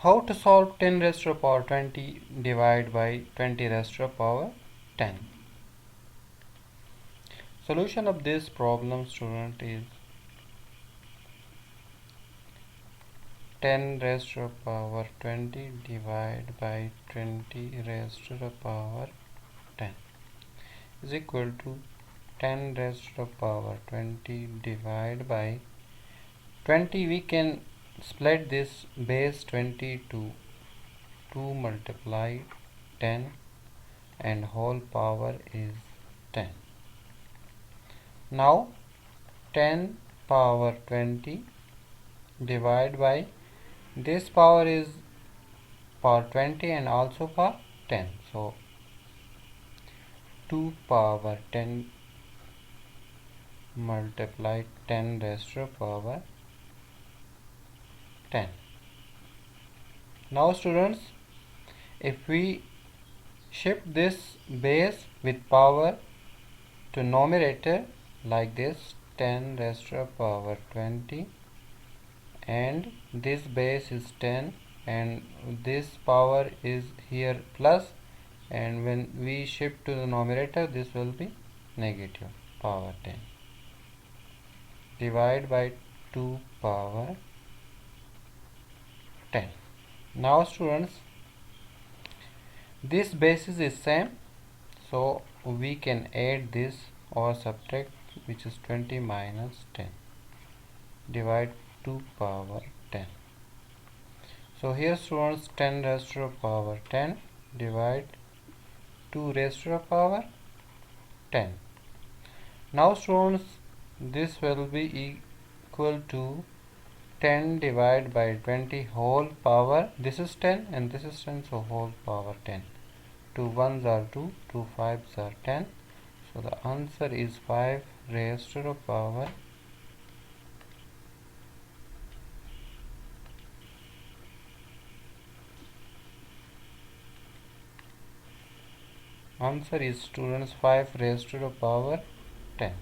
How to solve 10 raised to the power 20 divided by 20 raised to the power 10? Solution of this problem, student, is 10 raised to the power 20 divided by 20 raised to the power 10 is equal to 10 raised to the power 20 divided by 20. We can split this base 20 to 2 multiplied 10 and whole power is 10. Now 10 power 20 divided by this power is power 20 and also power 10. So 2 power 10 multiplied 10 raised to the power 10. Now students, if we shift this base with power to numerator like this, 10 raised to the power 20, and this base is 10 and this power is here plus, and when we shift to the numerator this will be negative power 10 divided by 2 power 10. Now students, this basis is same, so we can add this or subtract, which is 20 minus 10 divide 2 power 10. So here students, 10 raised to the power 10 divide 2 raised to the power 10. Now students, this will be equal to 10 divided by 20 whole power. This is 10 and this is 10, so whole power 10. 2 ones are 2, 2 fives are 10. So the answer is 5 raised to the power 5 raised to the power 10.